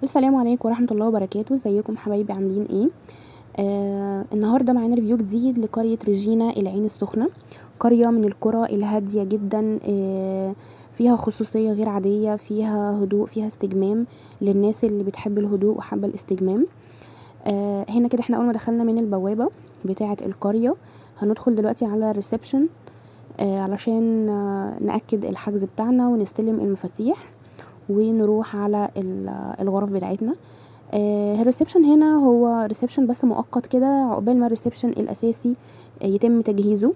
السلام عليكم ورحمة الله وبركاته. ازيكم حبايبي، عاملين ايه؟ النهاردة معانا ريفيو جديد لقرية ريجينا العين السخنة. قرية من القرى الهادية جدا، فيها خصوصية غير عادية، فيها هدوء، فيها استجمام للناس اللي بتحب الهدوء وحابة الاستجمام. هنا كده احنا اول ما دخلنا من البوابة بتاعة القرية هندخل دلوقتي على الريسبشن علشان نأكد الحجز بتاعنا ونستلم المفاتيح ونروح على الغرف بتاعتنا. الريسبشن هنا هو ريسبشن بس مؤقت كده عقبال ما الريسبشن الاساسي يتم تجهيزه.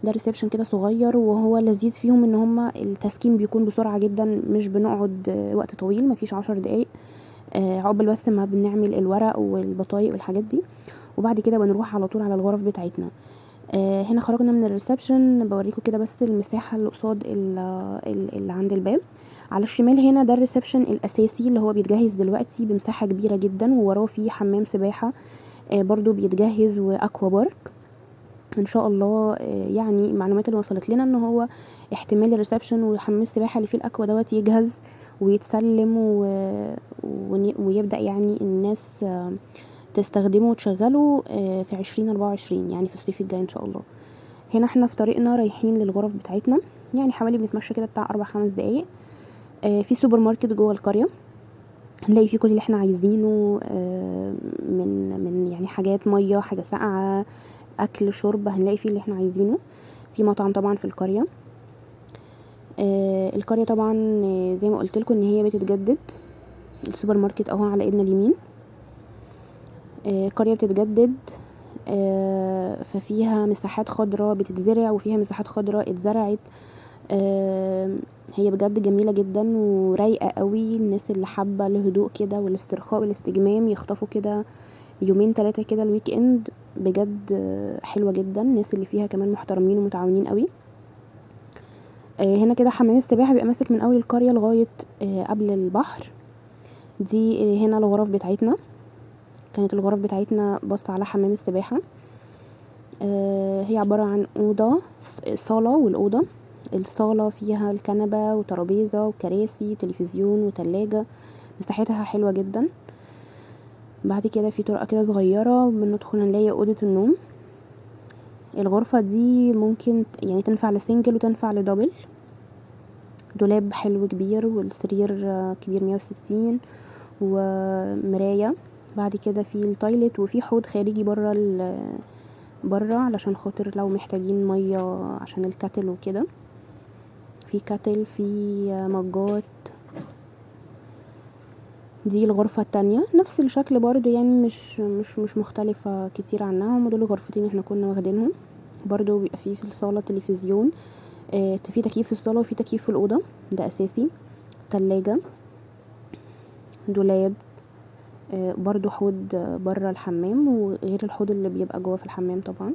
ده ريسبشن كده صغير، وهو لذيذ فيهم ان هما التسكين بيكون بسرعة جدا، مش بنقعد وقت طويل، مفيش 10 دقايق عقبال بس ما بنعمل الورق والبطايق والحاجات دي، وبعد كده بنروح على طول على الغرف بتاعتنا. هنا خرجنا من الريسبشن، بوريكم كده بس المساحة اللي قصاد اللي عند الباب. على الشمال هنا ده الريسبشن الاساسي اللي هو بيتجهز دلوقتي بمساحة كبيرة جدا، ووراه فيه حمام سباحة برضو بيتجهز، واكوا بارك ان شاء الله. يعني المعلومات اللي وصلت لنا ان هو احتمال الريسبشن وحمام السباحة اللي فيه الاكوا دوت يجهز ويتسلم ويبدأ يعني الناس تستخدمه وتشغله في 2024، يعني في الصيف الجاي ان شاء الله. هنا احنا في طريقنا رايحين للغرف بتاعتنا، يعني حوالي بنتمشى كده بتاع 4-5 دقايق. في سوبر ماركت جوه القرية هنلاقي فيه كل اللي احنا عايزينه، من يعني حاجات مية، حاجة ساقعة، اكل، شرب، هنلاقي فيه اللي احنا عايزينه. في مطعم طبعا في القرية. القرية طبعا زي ما قلت لكم ان هي بتتجدد. السوبر ماركت اهو على ايدنا اليمين. قرية بتتجدد، ففيها مساحات خضراء بتتزرع وفيها مساحات خضراء اتزرعت. هي بجد جميلة جدا ورايقة قوي. الناس اللي حابة الهدوء كده والاسترخاء والاستجمام يخطفوا كده 2-3 كده الويك اند، بجد حلوة جدا. الناس اللي فيها كمان محترمين ومتعاونين قوي. هنا كده حمام السباحة بيبقى ماسك من اول القرية لغاية قبل البحر. دي هنا الغرف بتاعتنا، كانت الغرف بتاعتنا بص على حمام السباحة. هي عبارة عن أوضة، صالة، والأوضة الصالة فيها الكنبة وترابيزة وكراسي وتلفزيون وتلاجة، مساحتها حلوة جدا. بعد كده في طرقة كده صغيرة بندخل نلاقي أوضة النوم. الغرفة دي ممكن يعني تنفع لسنجل وتنفع لدبل. دولاب حلو كبير، والسرير كبير 160، ومراية. بعد كده في التويلت، وفي حوض خارجي بره علشان خاطر لو محتاجين مية عشان الكاتل وكده. في كاتل، في مجات. دي الغرفة التانية نفس الشكل برضو، يعني مش مختلفة كتير عنها. هم دول الغرفتين احنا كنا واخدينهم. برضو بيبقى في الصالة تلفزيون، في تكييف في الصالة وفي تكييف في الأوضة، ده أساسي. تلاجة، دولاب، برضو حوض بره الحمام، وغير الحوض اللي بيبقى جوه في الحمام طبعا.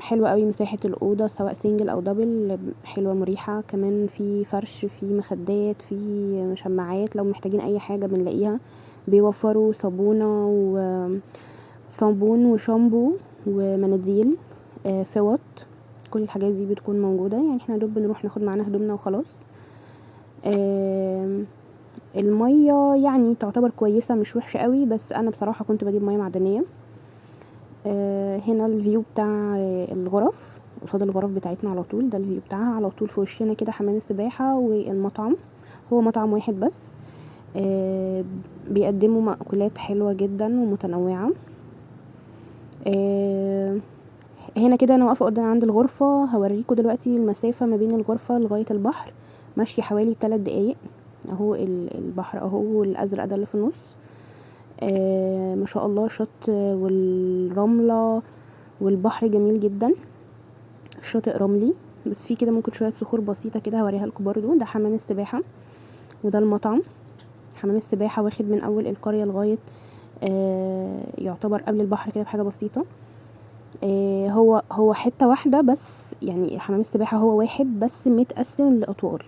حلوة قوي مساحة الأوضة سواء سنجل أو دبل، حلوة مريحة. كمان في فرش، في مخدات، في مشمعات، لو محتاجين أي حاجة بنلاقيها. بيوفروا صابون وشامبو ومناديل، فوط، كل الحاجات دي بتكون موجودة. يعني احنا دوب بنروح ناخد معانا هدومنا وخلاص. المية يعني تعتبر كويسة، مش وحشة قوي، بس أنا بصراحة كنت بجيب مية معدنية. هنا الفيو بتاع الغرف، قصاد الغرف بتاعتنا على طول، ده الفيو بتاعها على طول. في وشنا كده حمام السباحة والمطعم، هو مطعم واحد بس. بيقدموا مأكولات حلوة جدا ومتنوعة. هنا كده انا واقفة قدام عند الغرفة، هوريكم دلوقتي المسافة ما بين الغرفة لغاية البحر، ماشية حوالي 3 دقايق. اهو البحر اهو الازرق ده اللي في النص. ما شاء الله، شط والرملة والبحر جميل جدا. الشاطئ رملي بس في كده ممكن شوية صخور بسيطة كده، هوريها لكم برضو. ده حمام السباحة وده المطعم. حمام السباحة واخد من اول القرية لغاية يعتبر قبل البحر كده بحاجة بسيطة. هو حتة واحدة بس، يعني حمام السباحة هو واحد بس متقسم لأطوال.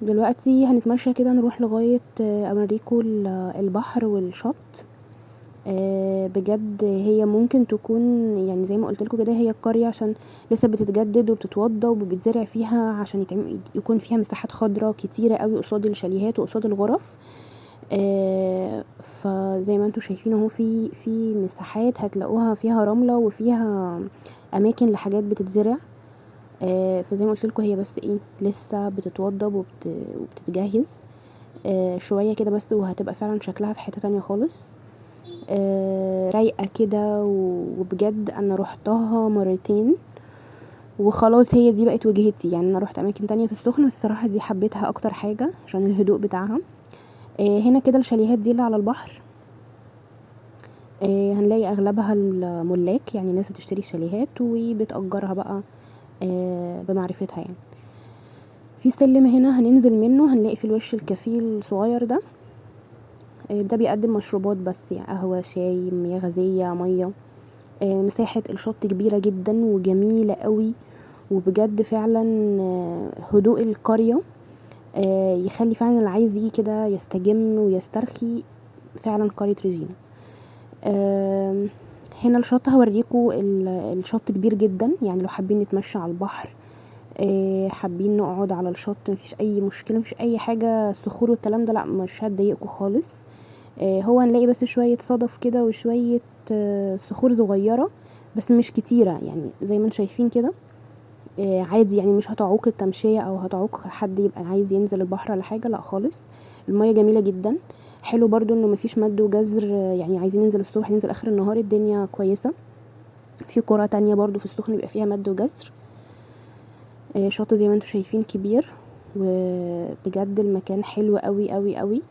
دلوقتي هنتمشى كده نروح لغاية اوريكم البحر والشط. بجد هي ممكن تكون يعني زي ما قلت لكم كده، هي القرية عشان لسه بتتجدد وبتتوضى وبيتزرع فيها عشان يكون فيها مساحات خضراء كتيرة قوي قصاد الشاليهات وقصاد الغرف. فزي ما انتوا شايفين اهو في مساحات هتلاقوها فيها رملة وفيها اماكن لحاجات بتتزرع. فزي ما قلت لكم هي بس ايه لسه بتتوضب وبتتجهز شوية كده بس، وهتبقى فعلا شكلها في حتة تانية خالص. رايقة كده، وبجد انا روحتها مرتين وخلاص، هي دي بقت وجهتي. يعني انا روحت اماكن تانية في السخنة بس الصراحة دي حبيتها اكتر حاجة عشان الهدوء بتاعها. هنا كده الشاليهات دي اللي على البحر هنلاقي اغلبها الملاك، يعني ناس بتشتري شاليهات وبتأجرها بقى بمعرفتها. يعني في سلم هنا هننزل منه هنلاقي في الوش الكافيه الصغير ده، ده بيقدم مشروبات بس، يعني قهوة، شاي، مياه غازية، مية. مساحة الشط كبيرة جدا وجميلة قوي، وبجد فعلا هدوء القرية يخلي فعلا اللي عايز يجي كده يستجم ويسترخي فعلا قرية ريجينا. هنا الشط هوريكم الشط كبير جدا، يعني لو حابين نتمشى على البحر، حابين نقعد على الشط، مفيش اي مشكله، مفيش اي حاجه صخور والكلام ده، لا مش هتضايقكم خالص. هو هنلاقي بس شويه صدف كده وشويه صخور صغيره بس مش كتيره، يعني زي ما انتم شايفين كده. عادي، يعني مش هتعوق التمشيه او هتعوق حد يبقى عايز ينزل البحر ولا حاجه، لا خالص. المية جميله جدا. حلو برضو انه مفيش مد وجزر، يعني عايزين ننزل الصبح ننزل اخر النهار الدنيا كويسه. في قرى تانية برضو في السخن بيبقى فيها مد وجزر. شاطئ زي ما انتم شايفين كبير، وبجد المكان حلو قوي قوي قوي.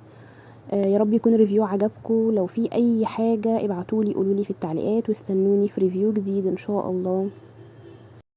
يا رب يكون الريفيو عجبكم. لو في اي حاجه ابعتولي قولولي في التعليقات، واستنوني في ريفيو جديد ان شاء الله.